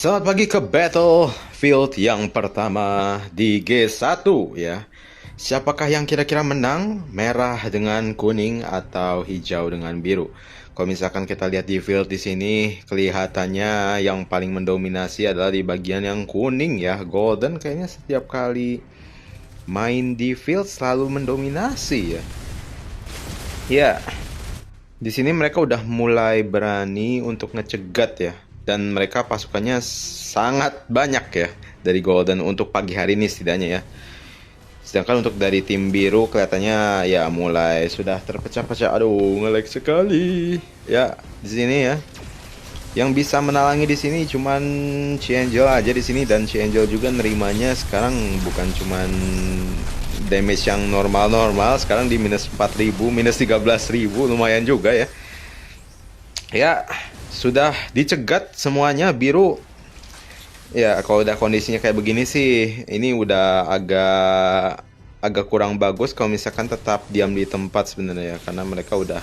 Selamat pagi ke Battlefield yang pertama di G1 ya. Siapakah yang kira-kira menang? Merah dengan kuning atau hijau dengan biru? Kalau misalkan kita lihat di field di sini, kelihatannya yang paling mendominasi adalah di bagian yang kuning ya. Golden kayaknya setiap kali main di field selalu mendominasi ya. Ya, di sini mereka udah mulai berani untuk ngecegat ya. Dan mereka pasukannya sangat banyak ya dari Golden untuk pagi hari ini setidaknya ya. Sedangkan untuk dari tim biru kelihatannya ya mulai sudah terpecah-pecah. Aduh, ngelag sekali. Ya, di sini ya. Yang bisa menalangi di sini cuman Angel aja di sini, dan Angel juga nerimanya sekarang bukan cuman damage yang normal-normal, sekarang di minus 4.000, minus 13.000, lumayan juga ya. Ya, sudah dicegat semuanya biru. Ya, kalau udah kondisinya kayak begini sih, ini udah agak agak kurang bagus kalau misalkan tetap diam di tempat sebenarnya ya, karena mereka udah.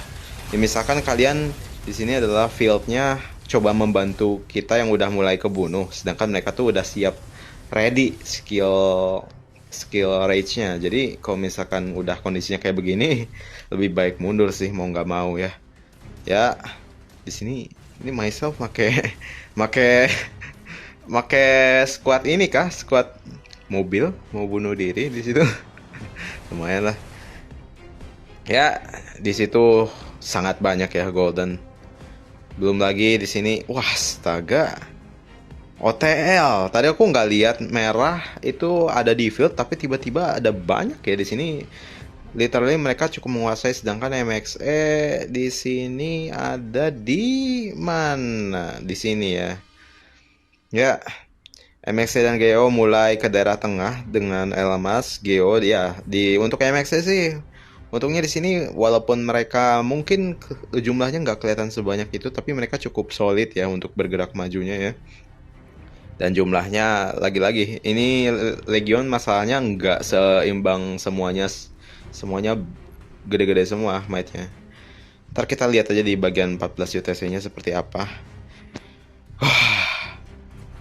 Ya, misalkan kalian di sini adalah fieldnya coba membantu kita yang udah mulai kebunuh, sedangkan mereka tuh udah siap ready skill skill rage-nya. Jadi kalau misalkan udah kondisinya kayak begini, lebih baik mundur sih mau nggak mau ya. Ya, di sini ini myself make make make squad ini kah, squad mobil mau bunuh diri di situ. Lumayan lah ya, di situ sangat banyak ya Golden. Belum lagi di sini, wah astaga, OTL tadi aku nggak lihat merah itu ada di field, tapi tiba-tiba ada banyak ya di sini. Literally mereka cukup menguasai, sedangkan MXE di sini ada di mana? Di sini ya. Ya, MXC dan Geo mulai ke daerah tengah dengan Elmas, Geo ya. Di untuk MXC sih, untungnya di sini walaupun mereka mungkin jumlahnya nggak kelihatan sebanyak itu, tapi mereka cukup solid ya untuk bergerak majunya ya. Dan jumlahnya lagi-lagi, ini Legion masalahnya nggak seimbang semuanya, semuanya gede-gede semua matchnya. Ntar kita lihat aja di bagian 14 UTC-nya seperti apa.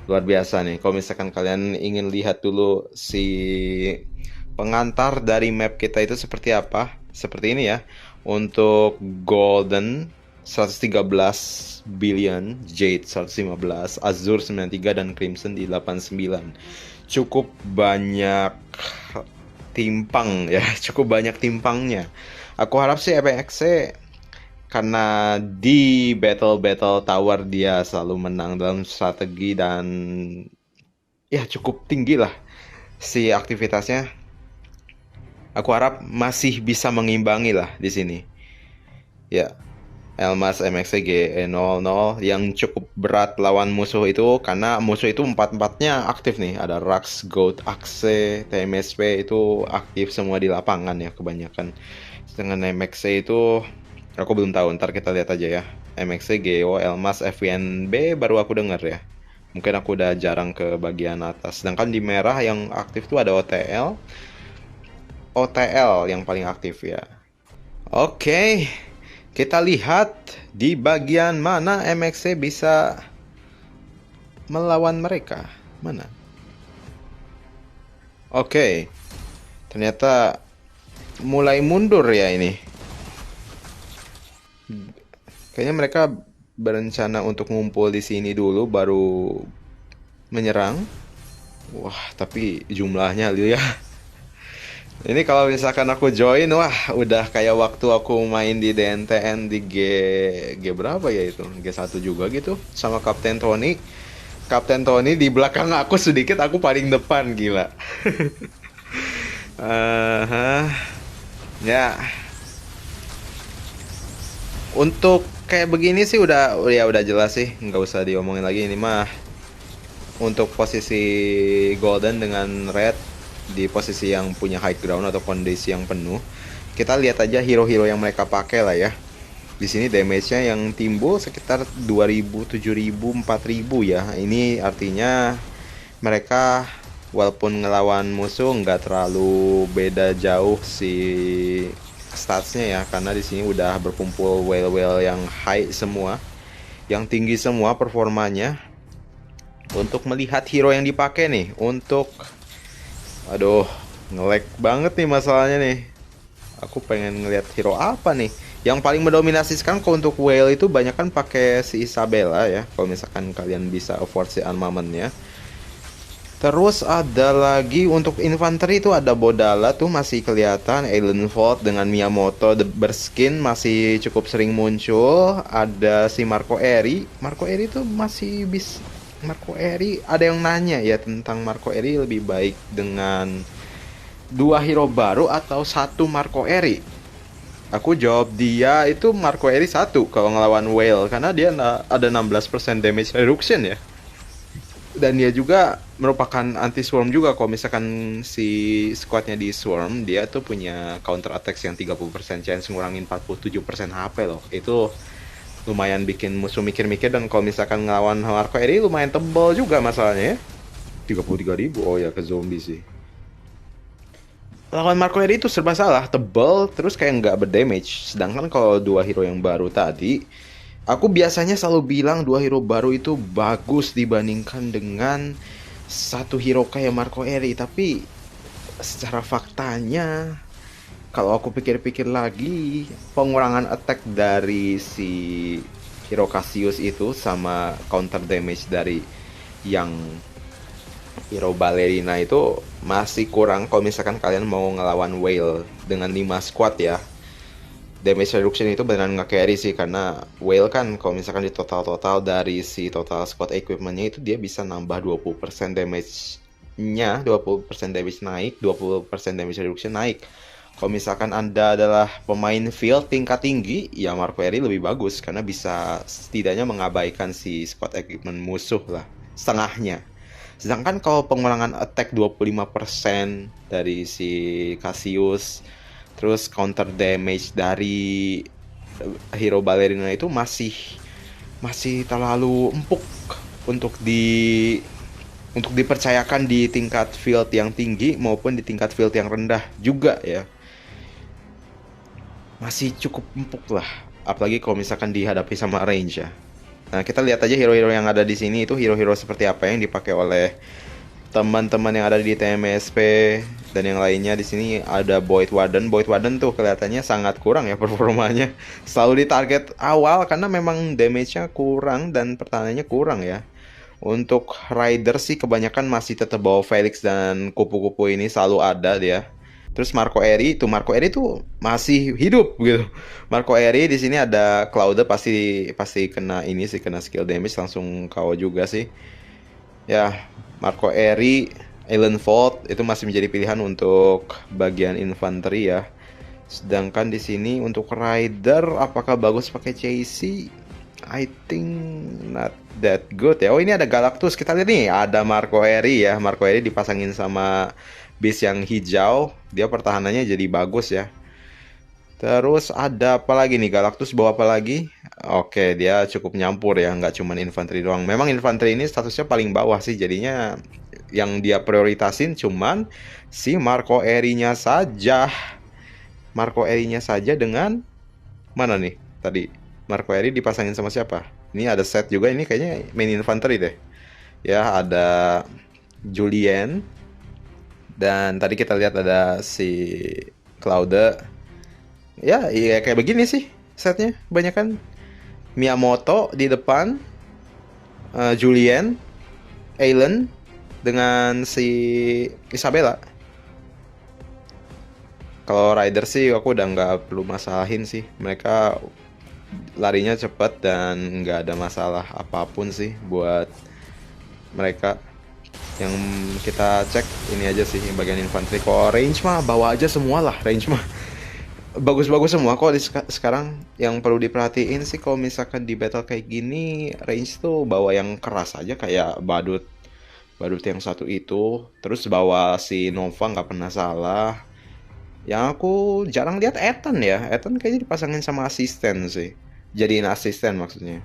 Luar biasa nih. Kalau misalkan kalian ingin lihat dulu si pengantar dari map kita itu seperti apa, seperti ini ya. Untuk Golden 113 billion, Jade 115, Azure 93, dan Crimson di 89. Cukup banyak timpang ya, cukup banyak timpangnya. Aku harap sih EPXC, karena di battle tower dia selalu menang dalam strategi, dan ya cukup tinggi lah si aktivitasnya. Aku harap masih bisa mengimbangi lah di sini. Ya, Elmas MXG 00 yang cukup berat lawan musuh itu, karena musuh itu empat-empatnya aktif nih. Ada Rax, Goat, Axe, TMSP itu aktif semua di lapangan ya kebanyakan. Dengan MXC itu aku belum tahu, ntar kita lihat aja ya. MXC, Geo, Elmas, FVNB baru aku dengar ya. Mungkin aku udah jarang ke bagian atas. Sedangkan di merah yang aktif tuh ada OTL. OTL yang paling aktif ya. Oke, kita lihat di bagian mana MXC bisa melawan mereka. Mana? Oke, ternyata mulai mundur ya ini. Kayaknya mereka berencana untuk ngumpul di sini dulu baru menyerang. Wah, tapi jumlahnya lihat ya. Ini kalau misalkan aku join, wah udah kayak waktu aku main di DNTN di G berapa ya itu? G1 juga gitu sama Kapten Tony. Kapten Tony di belakang aku sedikit, aku paling depan, gila. uh Ya, untuk kayak begini sih udah jelas sih, nggak usah diomongin lagi ini mah. Untuk posisi Golden dengan Red di posisi yang punya high ground atau kondisi yang penuh, kita lihat aja hero-hero yang mereka pakai lah ya. Di sini damage-nya yang timbul sekitar 2000, 7000, 4000 ya. Ini artinya mereka walaupun ngelawan musuh nggak terlalu beda jauh si statsnya ya, karena di sini udah berkumpul whale-whale yang high semua, yang tinggi semua performanya. Untuk melihat hero yang dipakai nih, aduh, nge-lag banget nih masalahnya nih. Aku pengen ngelihat hero apa nih. Yang paling mendominasi sekarang kalau untuk whale itu banyak kan pakai si Isabella ya. Kalau misalkan kalian bisa afford si armamentnya. Terus ada lagi untuk infanteri itu ada Bodala tuh masih kelihatan, Alien Vault dengan Miyamoto the berskin masih cukup sering muncul. Ada si Marco Eri. Marco Eri tuh masih bisa. Marco Eri ada yang nanya ya tentang Marco Eri lebih baik dengan dua hero baru atau satu Marco Eri. Aku jawab dia itu Marco Eri satu kalau ngelawan Whale karena dia ada 16% damage reduction ya. Dan dia juga merupakan anti swarm juga. Kalau misalkan si squadnya di swarm, dia tuh punya counter attacks yang 30% chance ngurangin 47% HP loh. Itu lumayan bikin musuh mikir-mikir. Dan kalau misalkan ngelawan Marco Eri lumayan tebal juga masalahnya ya. 33.000, oh ya ke zombie sih. Lawan Marco Eri itu serba salah, tebal, terus kayak nggak berdamage. Sedangkan kalau dua hero yang baru tadi, aku biasanya selalu bilang dua hero baru itu bagus dibandingkan dengan satu hero kayak Marco Eri. Tapi secara faktanya, kalau aku pikir-pikir lagi, pengurangan attack dari si hero Cassius itu sama counter damage dari yang hero Ballerina itu masih kurang kalau misalkan kalian mau ngelawan Whale dengan 5 squad ya. Damage reduction itu beneran nge-carry sih karena Whale kan kalau misalkan di total dari si total squad equipmentnya itu dia bisa nambah 20% damage-nya, 20% damage naik, 20% damage reduction naik. Kalau misalkan Anda adalah pemain field tingkat tinggi, ya Marco Eri lebih bagus karena bisa setidaknya mengabaikan si squad equipment musuh lah, setengahnya. Sedangkan kalau pengurangan attack 25% dari si Cassius, terus counter damage dari hero Ballerina itu masih terlalu empuk untuk dipercayakan di tingkat field yang tinggi maupun di tingkat field yang rendah juga ya. Masih cukup empuk lah, apalagi kalau misalkan dihadapi sama range ya. Nah, kita lihat aja hero-hero yang ada di sini itu hero-hero seperti apa yang dipakai oleh teman-teman yang ada di TMSP dan yang lainnya. Di sini ada Void Warden. Void Warden tuh kelihatannya sangat kurang ya performanya. Selalu di target awal karena memang damage-nya kurang dan pertahanannya kurang ya. Untuk Rider sih kebanyakan masih tetap bawa Felix dan kupu-kupu ini selalu ada dia. Terus Marco Eri tuh masih hidup gitu. Marco Eri di sini ada Cloud pasti kena kena skill damage langsung KO juga sih. Ya, Marco Eri, Alien Vault itu masih menjadi pilihan untuk bagian infanteri ya. Sedangkan di sini untuk Rider apakah bagus pakai CC? I think not that good ya. Oh, ini ada Galactus. Kita lihat nih, ada Marco Eri ya. Marco Eri dipasangin sama base yang hijau, dia pertahanannya jadi bagus ya. Terus ada apa lagi nih? Galactus bawa apa lagi? Oke, dia cukup nyampur ya, nggak cuma infanteri doang. Memang infanteri ini statusnya paling bawah sih, jadinya yang dia prioritasin cuman si Marco Eri-nya saja. Marco Eri-nya saja dengan mana nih? Tadi Marco Eri dipasangin sama siapa? Ini ada set juga, ini kayaknya main infanteri deh. Ya, ada Julien. Dan tadi kita lihat ada si Claude. Ya, iya kayak begini sih setnya. Banyak kan Miyamoto di depan, Julien, Alan dengan si Isabella. Kalau Rider sih aku udah nggak perlu masalahin sih. Mereka larinya cepat dan nggak ada masalah apapun sih buat mereka. Yang kita cek ini aja sih bagian infanteri. Kalau range mah bawa aja semua lah, range mah bagus-bagus semua kok sekarang. Yang perlu diperhatiin sih kalau misalkan di battle kayak gini, range tuh bawa yang keras aja kayak badut yang satu itu. Terus bawa si Nova nggak pernah salah. Yang aku jarang lihat Ethan ya. Ethan kayaknya dipasangin sama asisten sih, jadiin asisten maksudnya.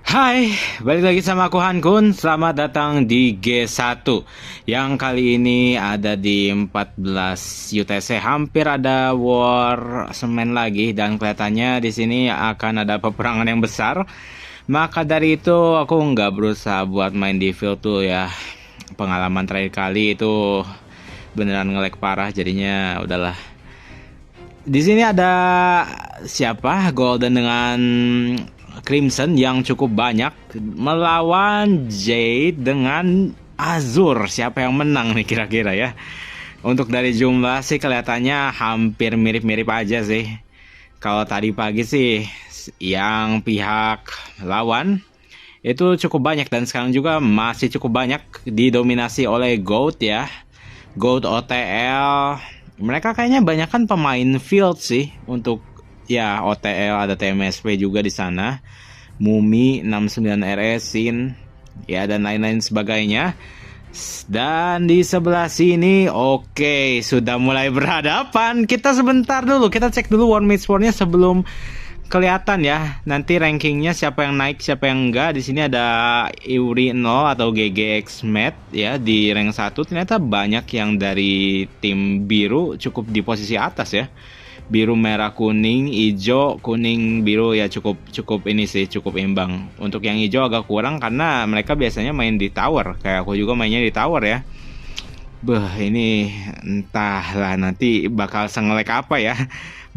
Hai, balik lagi sama aku Hankun. Selamat datang di G1 yang kali ini ada di 14 UTC. Hampir ada war semen lagi dan kelihatannya di sini akan ada peperangan yang besar. Maka dari itu aku nggak berusaha buat main di field tuh ya. Pengalaman terakhir kali itu beneran nge-lag parah, jadinya udahlah. Di sini ada siapa? Golden dengan Crimson yang cukup banyak melawan Jade dengan Azur. Siapa yang menang nih kira-kira ya? Untuk dari jumlah sih kelihatannya hampir mirip-mirip aja sih. Kalau tadi pagi sih yang pihak lawan itu cukup banyak, dan sekarang juga masih cukup banyak didominasi oleh Goat ya. Goat OTL. Mereka kayaknya banyak kan pemain field sih untuk ya OTL, ada TMSP juga di sana. Mumi 69 RE Sin ya dan lain-lain sebagainya. Dan di sebelah sini oke, sudah mulai berhadapan. Kita sebentar dulu, kita cek dulu One Match Score-nya sebelum kelihatan ya. Nanti rankingnya siapa yang naik, siapa yang enggak. Di sini ada Iuri 0 atau GGX Mat ya di rank 1. Ternyata banyak yang dari tim biru cukup di posisi atas ya. Biru, merah, kuning, hijau, kuning, biru ya cukup ini sih, cukup imbang. Untuk yang hijau agak kurang karena mereka biasanya main di tower. Kayak aku juga mainnya di tower ya. Ini entahlah nanti bakal sengelek apa ya.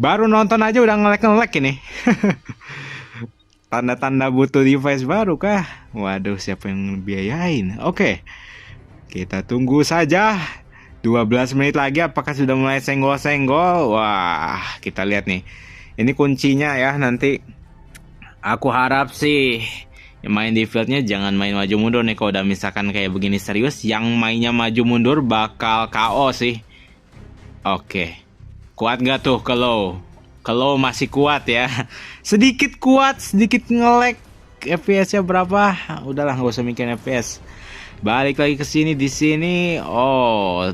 Baru nonton aja udah ngelek ini. Tanda-tanda butuh device baru kah? Waduh, siapa yang biayain? Oke. Kita tunggu saja. 12 menit lagi apakah sudah mulai senggol-senggol? Wah, kita lihat nih. Ini kuncinya ya nanti. Aku harap sih yang main di fieldnya jangan main maju mundur nih. Kalau udah misalkan kayak begini serius, yang mainnya maju mundur bakal KO sih. Oke. Kuat gak tuh kalau? Kalau masih kuat ya. Sedikit kuat, sedikit nge-lag. FPS-nya berapa? Udahlah, gak usah mikirin FPS. Balik lagi ke sini, di sini. Oh,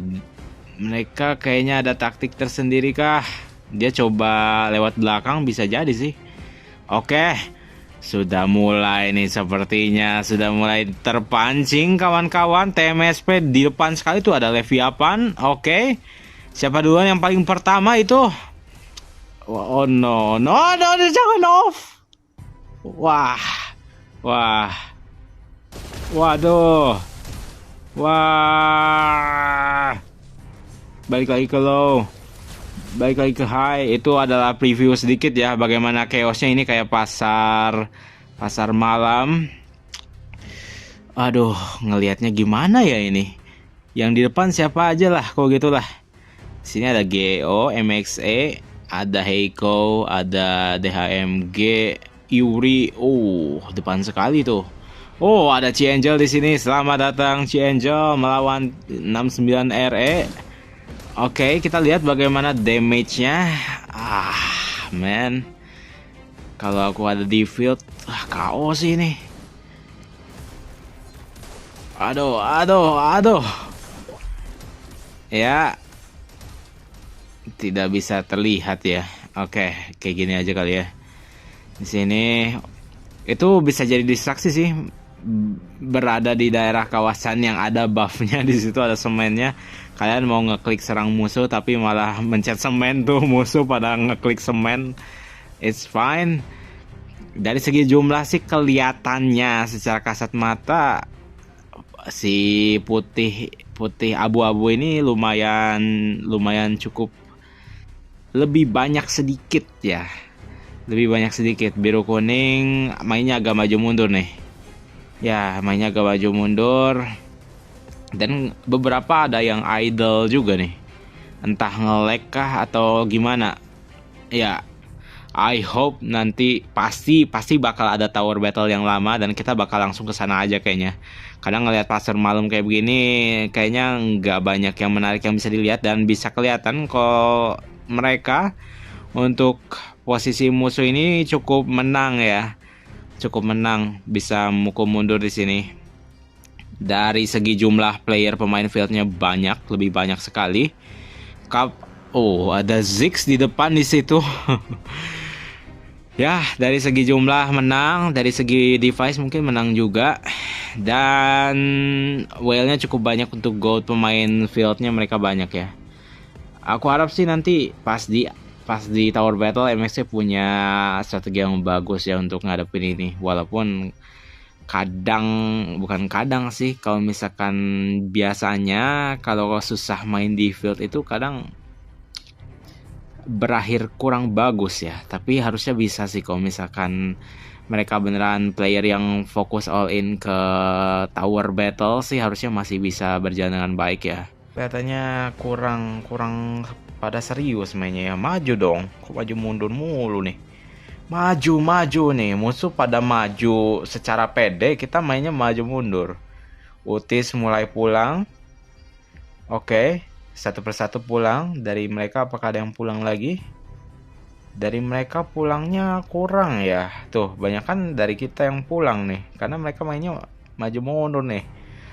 mereka kayaknya ada taktik tersendiri kah? Dia coba lewat belakang, bisa jadi sih. Oke, sudah mulai nih sepertinya, sudah mulai terpancing kawan-kawan. TMSP di depan sekali tuh ada Leviathan. Oke, siapa duluan yang paling pertama itu? Oh no, jangan off. Wah, waduh. Wah, balik lagi ke low, balik lagi ke high. Itu adalah preview sedikit ya bagaimana chaosnya ini, kayak pasar malam. Aduh, ngelihatnya gimana ya ini? Yang di depan siapa aja lah, kok gitulah. Sini ada GO, MXE, ada Heiko, ada DHMG, Yuri. Oh, depan sekali tuh. Oh, ada Ci-Angel di sini. Selamat datang Ci-Angel melawan 69 RE. Oke, kita lihat bagaimana damage-nya. Man. Kalau aku ada di field, KO sih ini. Aduh. Ya. Tidak bisa terlihat ya. Oke, kayak gini aja kali ya. Di sini itu bisa jadi distraksi sih. Berada di daerah kawasan yang ada buffnya, di situ ada semennya. Kalian mau ngeklik serang musuh tapi malah mencet semen tuh, musuh pada ngeklik semen. It's fine. Dari segi jumlah sih kelihatannya secara kasat mata si putih abu-abu ini lumayan cukup lebih banyak sedikit ya. Lebih banyak sedikit. Biru kuning mainnya agak maju mundur nih. Ya, mainnya agak maju mundur. Dan beberapa ada yang idle juga nih. Entah nge-lag kah atau gimana. Ya, I hope nanti pasti bakal ada tower battle yang lama dan kita bakal langsung ke sana aja kayaknya. Kadang ngelihat pasar malam kayak begini kayaknya nggak banyak yang menarik yang bisa dilihat, dan bisa kelihatan kalau mereka untuk posisi musuh ini cukup menang ya. Cukup menang, bisa mukul mundur di sini. Dari segi jumlah player pemain fieldnya banyak, lebih banyak sekali. Oh, ada Ziggs di depan di situ. Ya, dari segi jumlah menang, dari segi device mungkin menang juga. Dan whale-nya cukup banyak untuk gold pemain fieldnya, mereka banyak ya. Aku harap sih nanti pas di pas di Tower Battle MXC punya strategi yang bagus ya untuk ngadepin ini. Walaupun kadang, bukan kadang sih, kalau misalkan biasanya kalau susah main di field itu kadang berakhir kurang bagus ya. Tapi harusnya bisa sih kalau misalkan mereka beneran player yang fokus all in ke Tower Battle sih, harusnya masih bisa berjalan dengan baik ya. Kelihatannya kurang pada serius mainnya ya. Maju dong, kok maju mundur mulu nih. Maju nih, musuh pada maju secara pede, kita mainnya maju mundur. Utis mulai pulang. Oke, satu persatu pulang. Dari mereka apakah ada yang pulang lagi? Dari mereka pulangnya kurang ya. Tuh, banyak kan dari kita yang pulang nih, karena mereka mainnya maju mundur nih.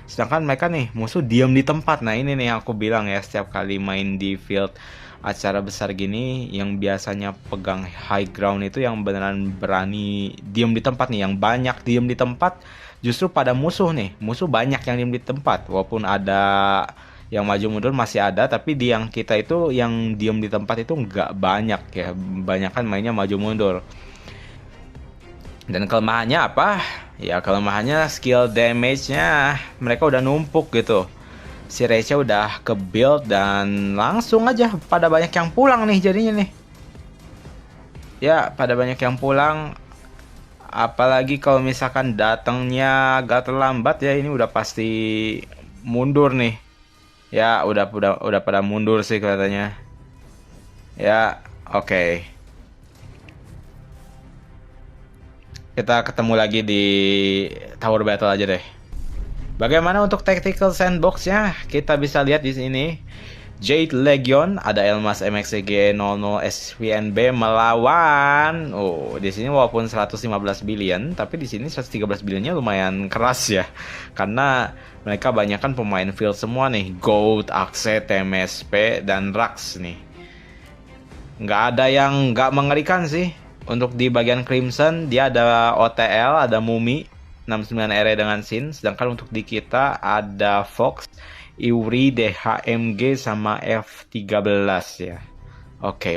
Sedangkan mereka nih, musuh diam di tempat. Nah ini nih yang aku bilang ya, setiap kali main di field acara besar gini, yang biasanya pegang high ground itu yang beneran berani diem di tempat nih. Yang banyak diem di tempat justru pada musuh nih. Musuh banyak yang diem di tempat, walaupun ada yang maju mundur masih ada, tapi di yang kita itu yang diem di tempat itu nggak banyak ya. Banyak kan mainnya maju mundur. Dan kelemahannya apa? Ya kelemahannya skill damage-nya mereka udah numpuk gitu. Si Recha udah ke build dan langsung aja pada banyak yang pulang nih jadinya nih. Ya, pada banyak yang pulang. Apalagi kalau misalkan datangnya agak terlambat ya, ini udah pasti mundur nih. Ya, udah pada mundur sih kelihatannya. Ya, oke. Kita ketemu lagi di Tower Battle aja deh. Bagaimana untuk tactical sandbox-nya? Kita bisa lihat di sini. Jade Legion, ada Elmas MXCG 00 SVNB melawan. Oh, di sini walaupun 115 billion, tapi di sini 113 billionnya lumayan keras ya. Karena mereka banyak kan pemain field semua nih. Gold, Axe, TMSP, dan Rax nih. Nggak ada yang nggak mengerikan sih. Untuk di bagian Crimson, dia ada OTL, ada Mumi 69 RE dengan Sin. Sedangkan untuk di kita ada Fox, Iuri, DHMG, sama F13 ya. Oke.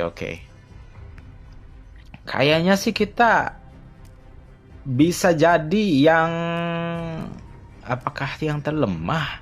Kayaknya sih kita bisa jadi yang... apakah yang terlemah?